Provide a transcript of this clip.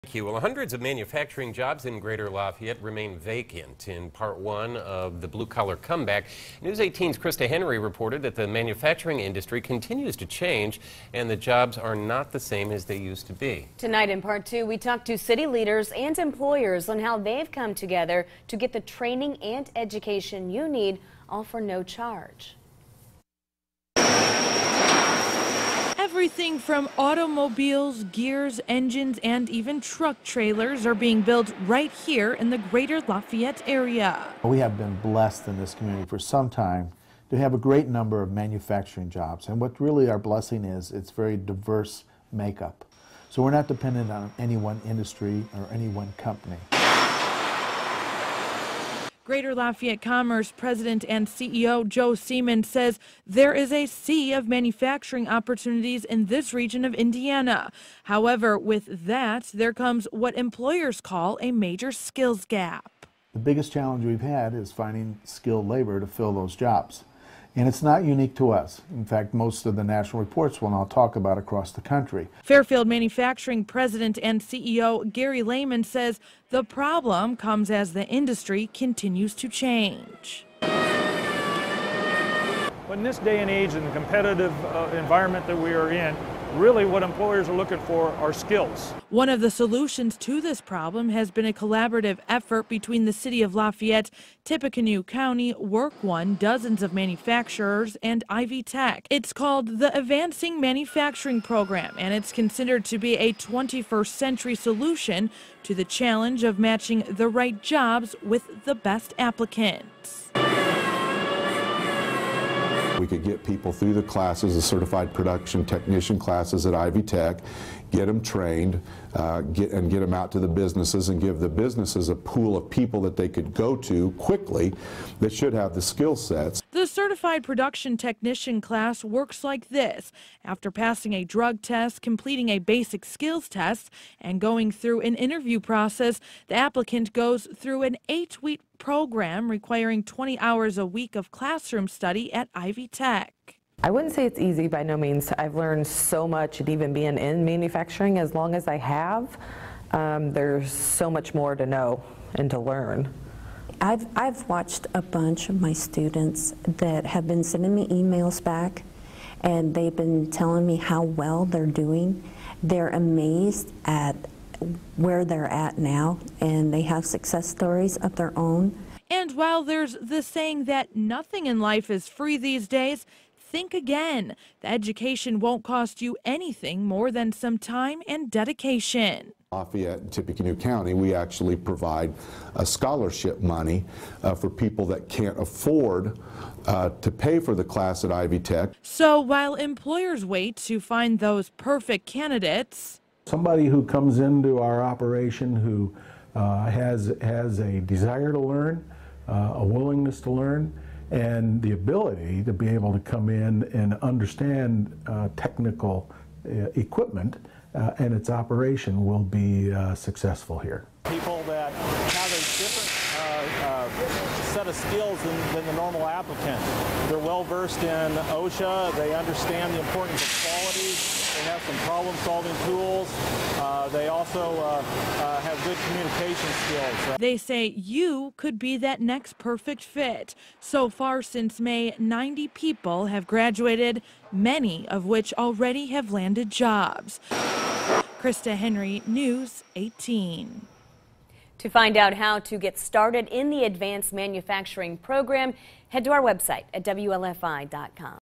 Thank you. Well, hundreds of manufacturing jobs in Greater Lafayette remain vacant. In part one of the blue-collar comeback, News 18's Krista Henry reported that the manufacturing industry continues to change and the jobs are not the same as they used to be. Tonight in part two, we talk to city leaders and employers on how they've come together to get the training and education you need, all for no charge. Everything from automobiles, gears, engines, and even truck trailers are being built right here in the Greater Lafayette area. We have been blessed in this community for some time to have a great number of manufacturing jobs. And what really our blessing is, it's very diverse makeup. So we're not dependent on any one industry or any one company. Greater Lafayette Commerce President and CEO Joe Seaman says there is a sea of manufacturing opportunities in this region of Indiana. However, with that, there comes what employers call a major skills gap. The biggest challenge we've had is finding skilled labor to fill those jobs. And it's not unique to us. In fact, most of the national reports will now talk about across the country. Fairfield Manufacturing President and CEO Gary Lehman says the problem comes as the industry continues to change. But in this day and age, in the competitive environment that we are in, really what employers are looking for are skills. One of the solutions to this problem has been a collaborative effort between the City of Lafayette, Tippecanoe County, Work One, dozens of manufacturers, and Ivy Tech. It's called the Advancing Manufacturing Program, and it's considered to be a 21st century solution to the challenge of matching the right jobs with the best applicants. We could get people through the classes, the certified production technician classes at Ivy Tech, get them trained, get them out to the businesses and give the businesses a pool of people that they could go to quickly that should have the skill sets. The certified production technician class works like this. After passing a drug test, completing a basic skills test, and going through an interview process, the applicant goes through an 8-week program requiring 20 hours a week of classroom study at Ivy Tech. I wouldn't say it's easy by no means. I've learned so much, and even being in manufacturing as long as I have, there's so much more to know and to learn. I've watched a bunch of my students that have been sending me emails back, and they've been telling me how well they're doing. They're amazed at where they're at now, and they have success stories of their own. And while there's the saying that nothing in life is free these days, think again. The education won't cost you anything more than some time and dedication. Lafayette and Tippecanoe County, we actually provide a scholarship money for people that can't afford to pay for the class at Ivy Tech. So while employers wait to find those perfect candidates, Somebody who comes into our operation who has a desire to learn, a willingness to learn, and the ability to be able to come in and understand technical equipment and its operation will be successful here. People that have a different set of skills than the normal applicant. They're well versed in OSHA, they understand the importance of quality, they have some problem-solving tools, they also have good communication skills. They say you could be that next perfect fit. So far since May, 90 people have graduated, many of which already have landed jobs. Krista Henry, News 18. To find out how to get started in the Advanced Manufacturing Program, head to our website at WLFI.com.